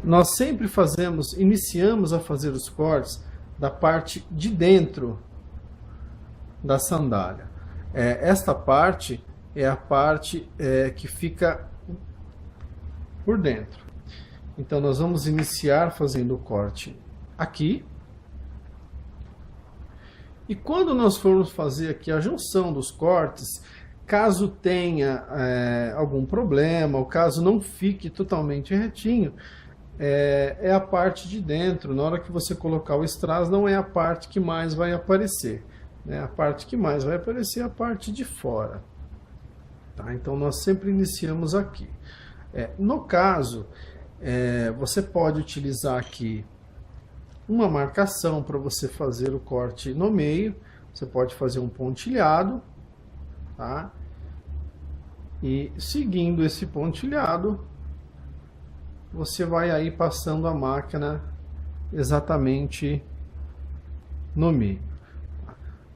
nós sempre iniciamos a fazer os cortes da parte de dentro da sandália. Esta parte é a parte que fica por dentro. Então nós vamos iniciar fazendo o corte aqui. E quando nós formos fazer aqui a junção dos cortes, caso tenha algum problema, ou caso não fique totalmente retinho, é a parte de dentro. Na hora que você colocar o strass, não é a parte que mais vai aparecer, né? A parte que mais vai aparecer é a parte de fora. Tá? Então nós sempre iniciamos aqui. No caso, você pode utilizar aqui uma marcação para você fazer o corte no meio. Você pode fazer um pontilhado, tá? E seguindo esse pontilhado, você vai aí passando a máquina exatamente no meio.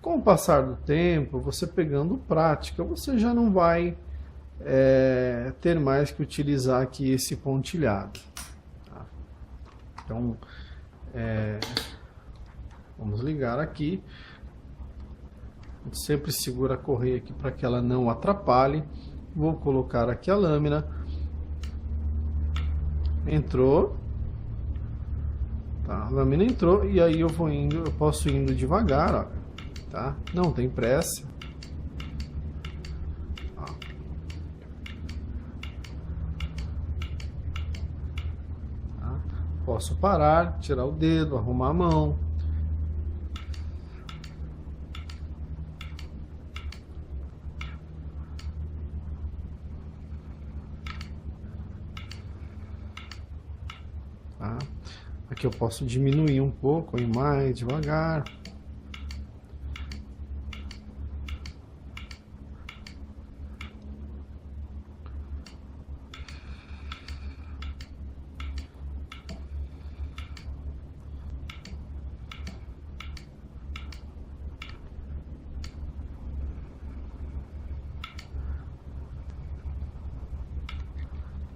Com o passar do tempo, você pegando prática, você já não vai ter mais que utilizar aqui esse pontilhado. Tá? Então, vamos ligar aqui. A gente sempre segura a correia aqui para que ela não atrapalhe. Vou colocar aqui a lâmina. Entrou, tá? A lâmina entrou e aí eu posso ir indo devagar, ó, tá? Não tem pressa. Ó. Tá? Posso parar, tirar o dedo, arrumar a mão. Tá? Aqui eu posso diminuir um pouco, ir mais devagar.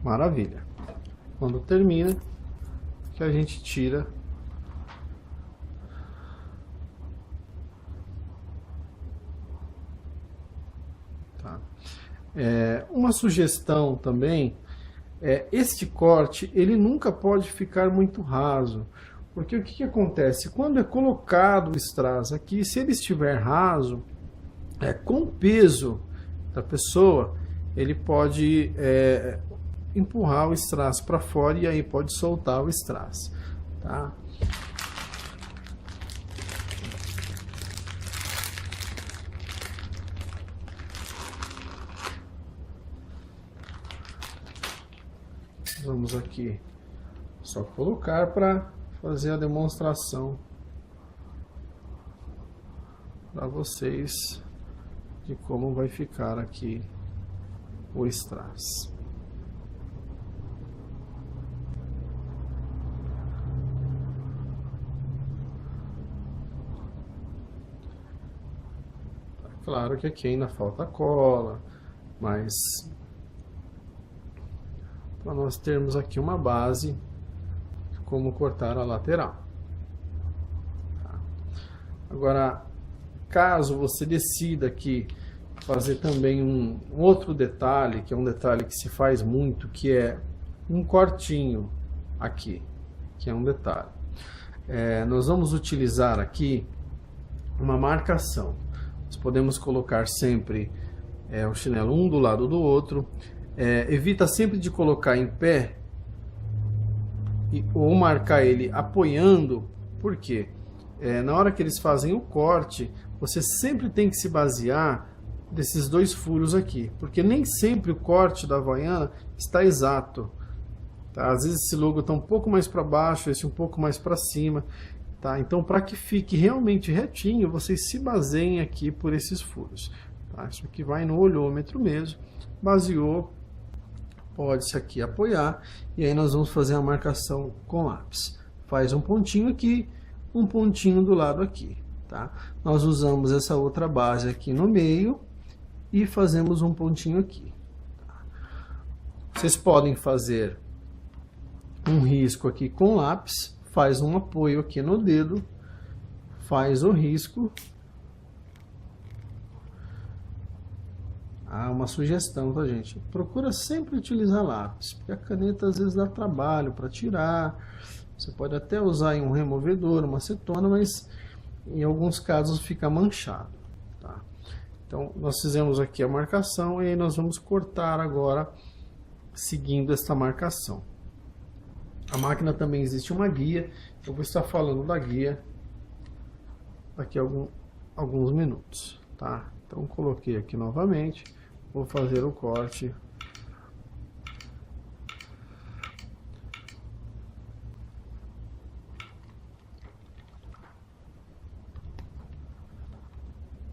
Maravilha. Quando termina, que a gente tira tá? Uma sugestão também este corte ele nunca pode ficar muito raso, porque o que acontece quando é colocado o strass aqui, se ele estiver raso, com o peso da pessoa, ele pode empurrar o strass para fora e aí pode soltar o strass, tá? Vamos aqui só colocar para fazer a demonstração para vocês de como vai ficar aqui o strass. Claro que aqui ainda falta cola, mas para nós termos aqui uma base de como cortar a lateral. Tá? Agora, caso você decida aqui fazer também um outro detalhe, que é um detalhe que se faz muito, que é um cortinho aqui, que é um detalhe. Nós vamos utilizar aqui uma marcação. Nós podemos colocar sempre o chinelo um do lado do outro. Evita sempre de colocar em pé ou marcar ele apoiando, porque na hora que eles fazem o corte, você sempre tem que se basear desses dois furos aqui, porque nem sempre o corte da Havaiana está exato. Tá? Às vezes esse logo está um pouco mais para baixo, esse um pouco mais para cima. Tá? Então, para que fique realmente retinho, vocês se baseiem aqui por esses furos. Tá? Isso aqui vai no olhômetro mesmo. Baseou, pode-se aqui apoiar. E aí nós vamos fazer a marcação com lápis. Faz um pontinho aqui, um pontinho do lado aqui. Tá? Nós usamos essa outra base aqui no meio e fazemos um pontinho aqui. Tá? Vocês podem fazer um risco aqui com lápis, faz um apoio aqui no dedo, faz o risco. Uma sugestão, tá, gente? Procura sempre utilizar lápis, porque a caneta às vezes dá trabalho para tirar. Você pode até usar em um removedor, uma acetona, mas em alguns casos fica manchado, tá? Então, nós fizemos aqui a marcação e aí nós vamos cortar agora seguindo esta marcação. A máquina também existe uma guia, eu vou estar falando da guia daqui a alguns minutos, tá? Então, coloquei aqui novamente. Vou fazer o corte.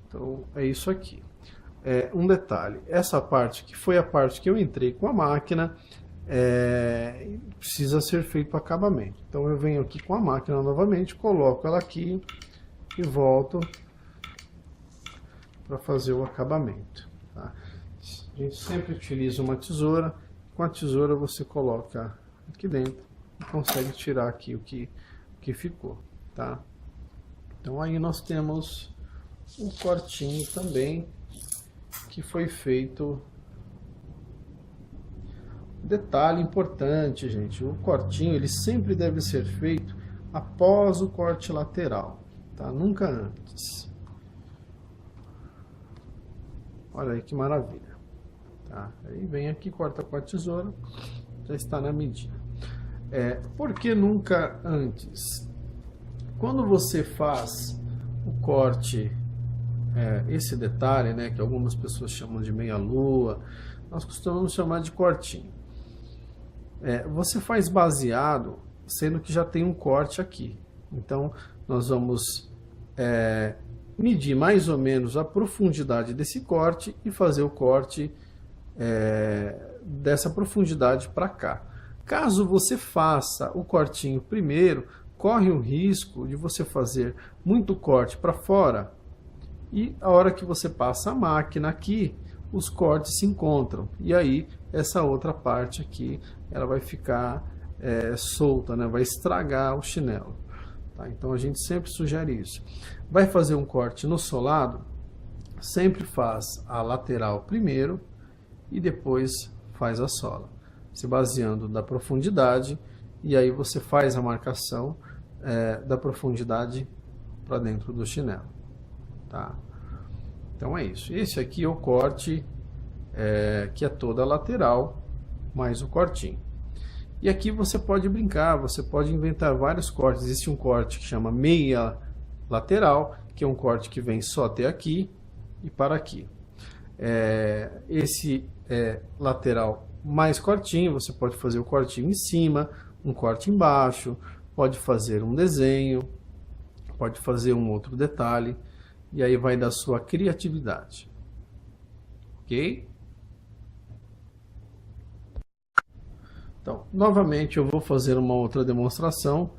Então, é isso aqui. Um detalhe, essa parte que foi a parte que eu entrei com a máquina, precisa ser feito o acabamento. Então, eu venho aqui com a máquina novamente, coloco ela aqui e volto para fazer o acabamento, tá? A gente sempre utiliza uma tesoura. Com a tesoura você coloca aqui dentro e consegue tirar aqui o que ficou, tá? Então aí nós temos um cortinho também que foi feito. Detalhe importante, gente, o cortinho ele sempre deve ser feito após o corte lateral, tá? Nunca antes. Olha aí que maravilha. Tá? Aí vem aqui, corta com a tesoura, já está na medida. Por que nunca antes? Quando você faz o corte, esse detalhe, né, que algumas pessoas chamam de meia-lua, nós costumamos chamar de cortinho. Você faz baseado, sendo que já tem um corte aqui. Então, nós vamos medir mais ou menos a profundidade desse corte e fazer o corte dessa profundidade para cá. Caso você faça o cortinho primeiro, corre o risco de você fazer muito corte para fora e a hora que você passa a máquina aqui, os cortes se encontram e aí essa outra parte aqui ela vai ficar solta, né? Vai estragar o chinelo, tá? Então a gente sempre sugere isso. Vai fazer um corte no solado, sempre faz a lateral primeiro e depois faz a sola, se baseando da profundidade, e aí você faz a marcação da profundidade para dentro do chinelo, tá? Então é isso. Esse aqui é o corte que é toda a lateral, mais o cortinho. E aqui você pode brincar, você pode inventar vários cortes. Existe um corte que chama meia lateral, que é um corte que vem só até aqui e para aqui. Esse lateral mais cortinho, você pode fazer o cortinho em cima, um corte embaixo, pode fazer um desenho, pode fazer um outro detalhe, e aí vai da sua criatividade, ok? Então, novamente eu vou fazer uma outra demonstração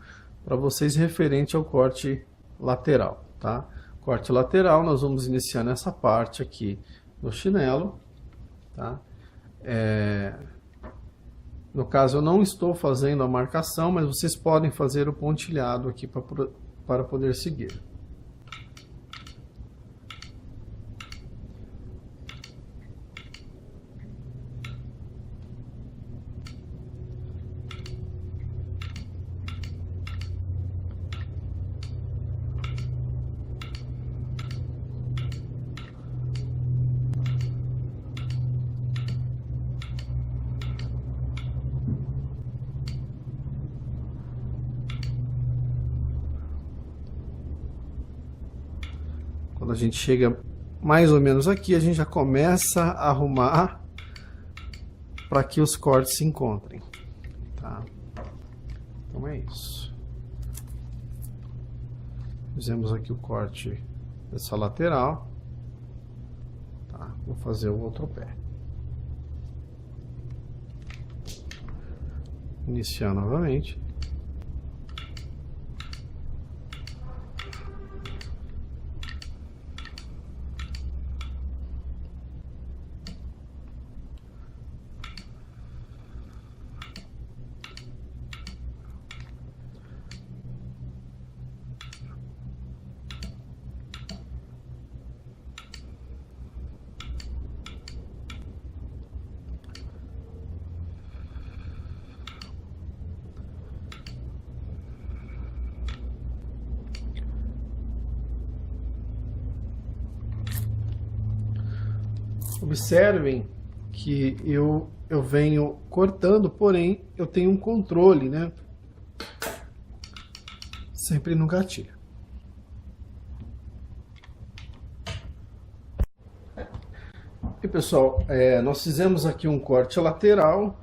para vocês referente ao corte lateral, tá? Corte lateral, nós vamos iniciar nessa parte aqui do chinelo, tá? No caso eu não estou fazendo a marcação, mas vocês podem fazer o pontilhado aqui para poder seguir. Quando a gente chega mais ou menos aqui, a gente já começa a arrumar para que os cortes se encontrem, tá? Então é isso. Fizemos aqui o corte dessa lateral, tá? Vou fazer o outro pé. Iniciar novamente. Observem que eu venho cortando, porém eu tenho um controle, né? Sempre no gatilho. E pessoal, nós fizemos aqui um corte lateral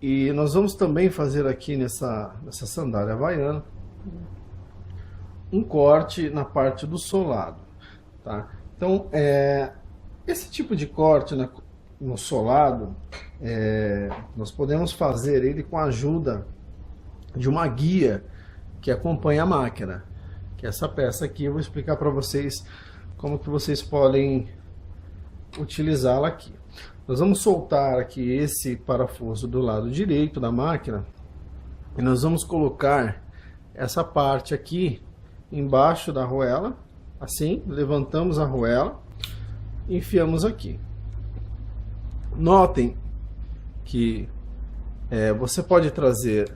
e nós vamos também fazer aqui nessa sandália havaiana um corte na parte do solado, tá? Então, esse tipo de corte no solado, nós podemos fazer ele com a ajuda de uma guia que acompanha a máquina, que é essa peça aqui. Eu vou explicar para vocês como que vocês podem utilizá-la aqui. Nós vamos soltar aqui esse parafuso do lado direito da máquina e nós vamos colocar essa parte aqui embaixo da arruela, assim, levantamos a arruela, enfiamos aqui. Notem que você pode trazer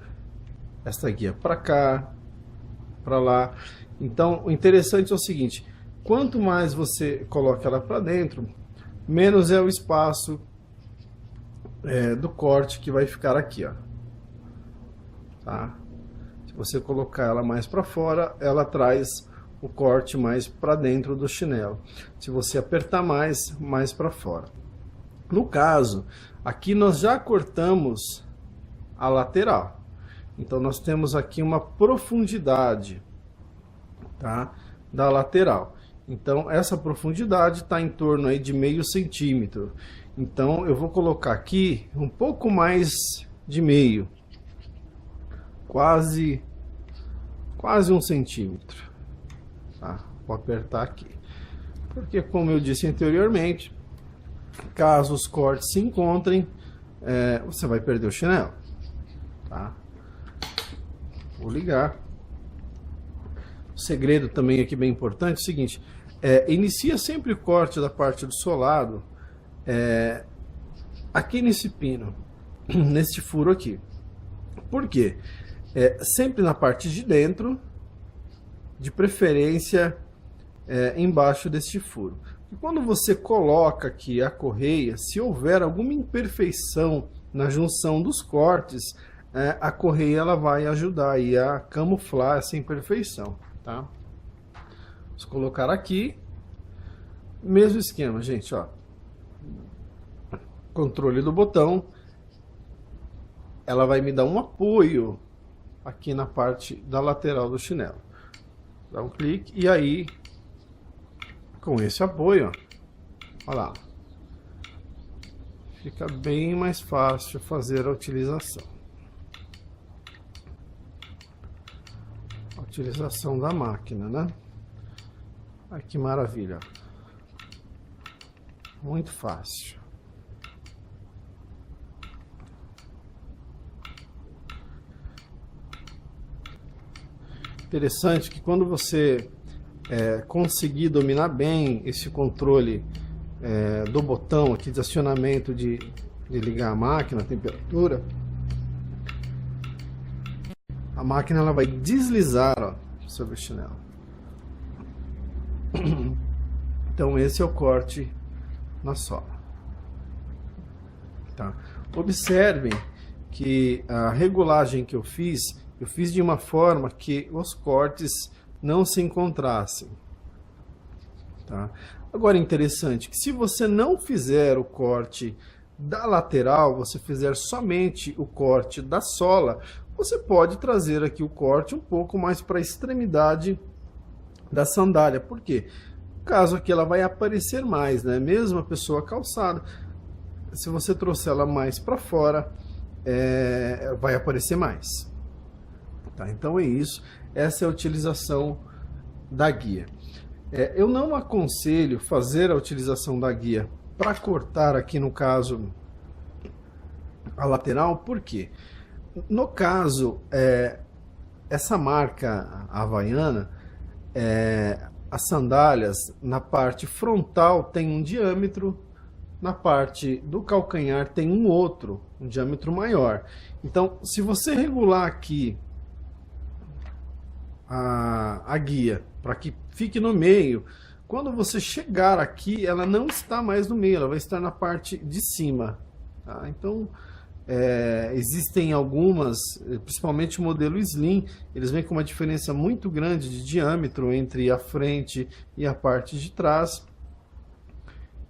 esta guia para cá, para lá. Então, o interessante é o seguinte: quanto mais você coloca ela para dentro, menos é o espaço do corte que vai ficar aqui, ó. Tá? Se você colocar ela mais para fora, ela traz o corte mais para dentro do chinelo. Se você apertar mais para fora. No caso, aqui nós já cortamos a lateral. Então nós temos aqui uma profundidade, tá, da lateral. Então essa profundidade está em torno aí de meio centímetro. Então eu vou colocar aqui um pouco mais de meio, quase 1 centímetro. Tá? Vou apertar aqui, porque como eu disse anteriormente, caso os cortes se encontrem, você vai perder o chinelo. Tá? Vou ligar. O segredo também aqui bem importante é o seguinte: inicia sempre o corte da parte do solado aqui nesse pino, nesse furo aqui. Por quê? Sempre na parte de dentro, de preferência embaixo deste furo. E quando você coloca aqui a correia, se houver alguma imperfeição na junção dos cortes, a correia ela vai ajudar aí a camuflar essa imperfeição, tá? Vamos colocar aqui, mesmo esquema, gente, ó. Controle do botão, ela vai me dar um apoio aqui na parte da lateral do chinelo. Dá um clique e aí, com esse apoio, ó, olha lá, fica bem mais fácil fazer a utilização. Utilização da máquina, né? Ai, que maravilha, muito fácil. Interessante que quando você conseguir dominar bem esse controle do botão aqui de acionamento de ligar a máquina, a temperatura, a máquina ela vai deslizar, ó, sobre o chinelo. Então esse é o corte na sola. Tá? Observem que a regulagem que eu fiz de uma forma que os cortes não se encontrassem. Tá? Agora, interessante que se você não fizer o corte da lateral, você fizer somente o corte da sola, você pode trazer aqui o corte um pouco mais para a extremidade da sandália. Por quê? No caso aqui ela vai aparecer mais, né? Mesmo a pessoa calçada, se você trouxer ela mais para fora, vai aparecer mais. Tá? Então é isso, essa é a utilização da guia. Eu não aconselho fazer a utilização da guia para cortar aqui, no caso, a lateral. Por quê? No caso, essa marca havaiana, as sandálias na parte frontal tem um diâmetro, na parte do calcanhar tem um diâmetro maior. Então, se você regular aqui a guia para que fique no meio, Quando você chegar aqui, ela não está mais no meio, ela vai estar na parte de cima. Tá? Então, existem algumas, principalmente o modelo Slim, eles vêm com uma diferença muito grande de diâmetro entre a frente e a parte de trás.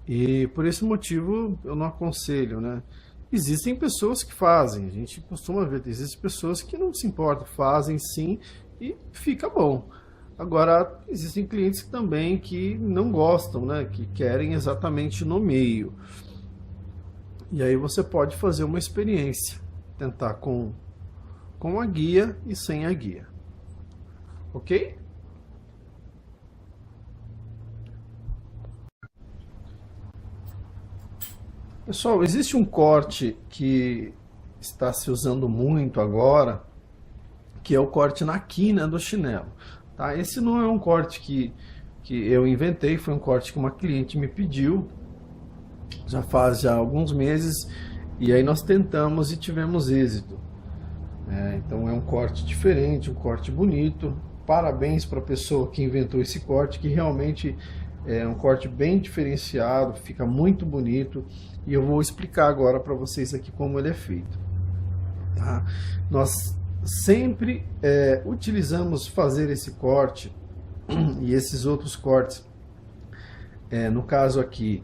E por esse motivo eu não aconselho, né? Existem pessoas que fazem, a gente costuma ver, existem pessoas que não se importam, fazem sim e fica bom. Agora, existem clientes também que não gostam, né? Que querem exatamente no meio. E aí você pode fazer uma experiência, tentar com a guia e sem a guia. Ok? Pessoal, existe um corte que está se usando muito agora, que é o corte na quina do chinelo. Tá? Esse não é um corte que eu inventei, foi um corte que uma cliente me pediu, já faz alguns meses, e aí nós tentamos e tivemos êxito. Então é um corte diferente, um corte bonito. Parabéns para a pessoa que inventou esse corte, que realmente é um corte bem diferenciado, fica muito bonito. E eu vou explicar agora para vocês aqui como ele é feito. Tá? Nós sempre utilizamos fazer esse corte e esses outros cortes, no caso aqui,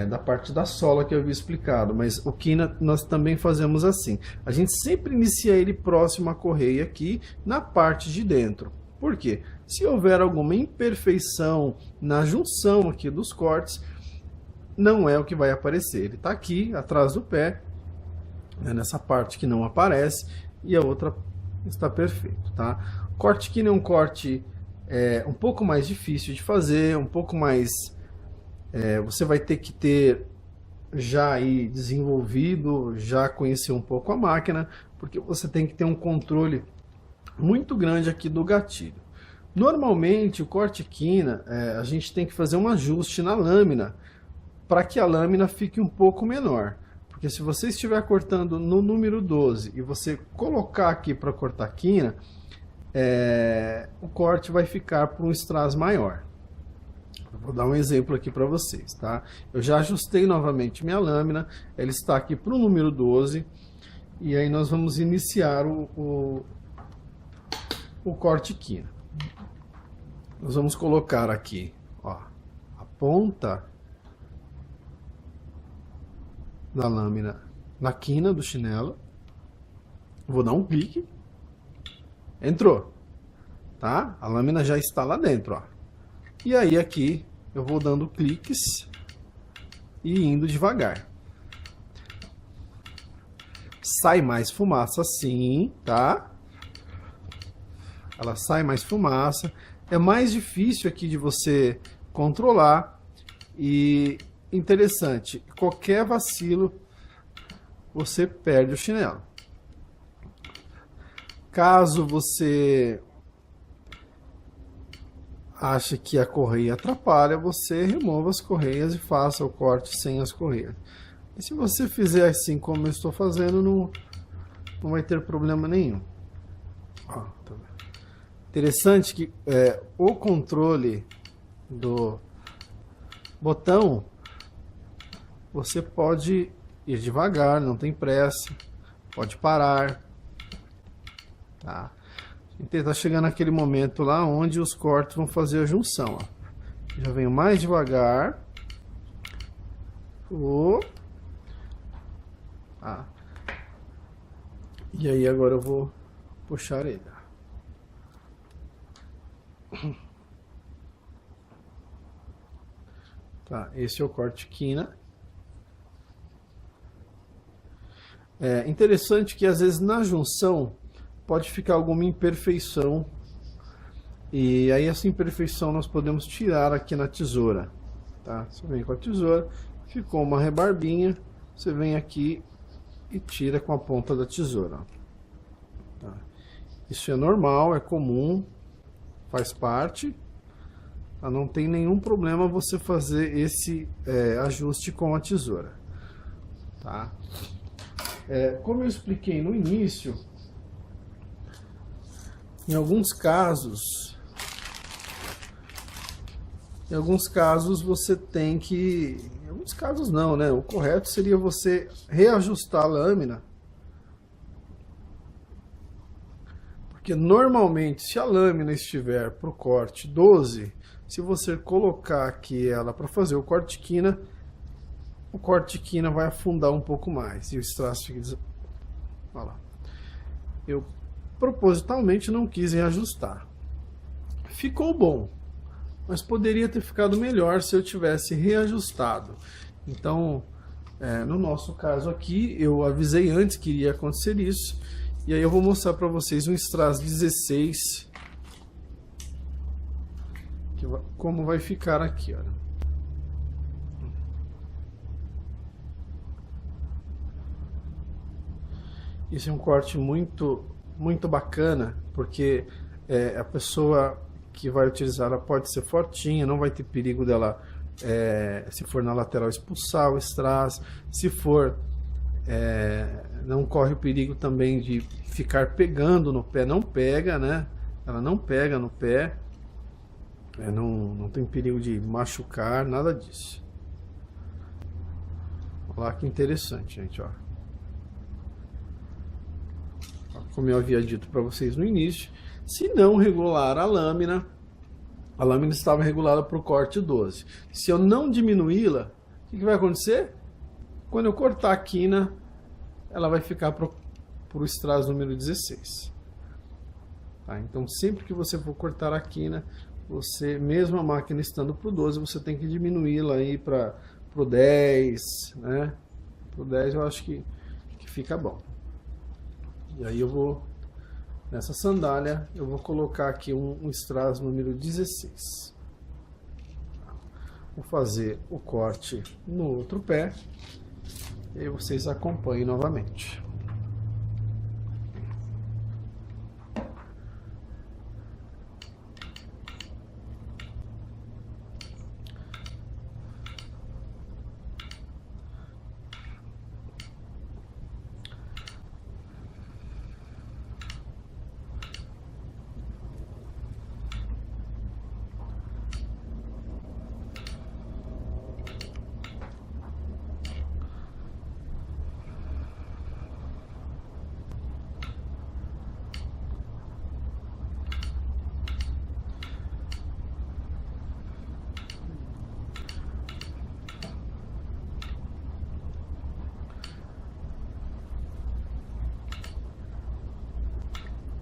da parte da sola que eu havia explicado, mas o quina nós também fazemos assim. A gente sempre inicia ele próximo à correia aqui, na parte de dentro. Por quê? Se houver alguma imperfeição na junção aqui dos cortes, não é o que vai aparecer. Ele está aqui, atrás do pé, nessa parte que não aparece, e a outra está perfeito, tá? Corte quina é um corte um pouco mais difícil de fazer, um pouco mais... você vai ter que ter já aí desenvolvido, já conhecer um pouco a máquina, porque você tem que ter um controle muito grande aqui do gatilho. Normalmente o corte quina, a gente tem que fazer um ajuste na lâmina, para que a lâmina fique um pouco menor. Porque se você estiver cortando no número 12 e você colocar aqui para cortar quina, o corte vai ficar para um strass maior. Vou dar um exemplo aqui para vocês, tá? Eu já ajustei novamente minha lâmina, ela está aqui para o número 12, e aí nós vamos iniciar o corte quina. Nós vamos colocar aqui, ó, a ponta da lâmina na quina do chinelo. Vou dar um clique. Entrou, tá? A lâmina já está lá dentro, ó. E aí aqui eu vou dando cliques e indo devagar. Sai mais fumaça sim, tá? Ela sai mais fumaça. É mais difícil aqui de você controlar. E interessante, qualquer vacilo você perde o chinelo. Caso você acha que a correia atrapalha, você remova as correias e faça o corte sem as correias. E se você fizer assim como eu estou fazendo, não vai ter problema nenhum. Ó, tá vendo? Interessante que o controle do botão, você pode ir devagar, não tem pressa, pode parar, tá? Está chegando aquele momento lá onde os cortes vão fazer a junção, ó. Já venho mais devagar. E aí agora eu vou puxar ele. Tá, esse é o corte quina. É interessante que às vezes na junção pode ficar alguma imperfeição, e aí essa imperfeição nós podemos tirar aqui na tesoura, tá? Você vem com a tesoura, ficou uma rebarbinha, você vem aqui e tira com a ponta da tesoura, tá? Isso é normal, é comum, faz parte, tá? Não tem nenhum problema você fazer esse ajuste com a tesoura, tá? Como eu expliquei no início, em alguns casos, Em alguns casos você tem que... Em alguns casos não, né? O correto seria você reajustar a lâmina. Porque normalmente, se a lâmina estiver para o corte 12, se você colocar aqui ela para fazer o corte quina vai afundar um pouco mais. E o strass fica... Olha lá. Eu propositalmente não quis reajustar. Ficou bom, mas poderia ter ficado melhor se eu tivesse reajustado. Então, no nosso caso aqui, eu avisei antes que iria acontecer isso. E aí eu vou mostrar para vocês um strass 16, como vai ficar aqui, olha. Esse é um corte muito bacana, porque a pessoa que vai utilizar ela pode ser fortinha, não vai ter perigo dela, se for na lateral, expulsar o strass. Se for, não corre o perigo também de ficar pegando no pé, não pega, né? Ela não pega no pé, não tem perigo de machucar, nada disso. Olha lá que interessante, gente, ó. Como eu havia dito para vocês no início, se não regular a lâmina estava regulada para o corte 12. Se eu não diminuí-la, o que vai acontecer? Quando eu cortar a quina, ela vai ficar para o strass número 16. Tá? Então, sempre que você for cortar a quina, você, mesmo a máquina estando para o 12, você tem que diminuí-la aí para o 10, né? Para o 10 eu acho que fica bom. E aí eu vou, nessa sandália, eu vou colocar aqui um strass número 16. Vou fazer o corte no outro pé e aí vocês acompanhem novamente.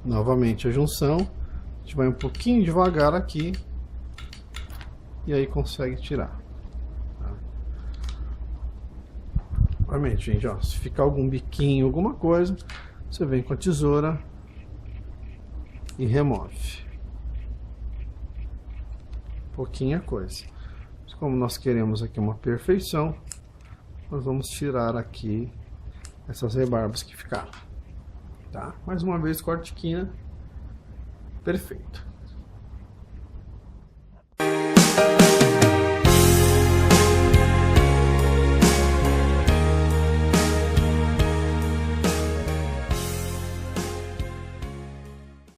Novamente a junção, a gente vai um pouquinho devagar aqui e aí consegue tirar. Tá? Novamente, gente, ó, se ficar algum biquinho, alguma coisa, você vem com a tesoura e remove. Pouquinha coisa. Mas como nós queremos aqui uma perfeição, nós vamos tirar aqui essas rebarbas que ficaram. Tá? Mais uma vez, corte quina, perfeito.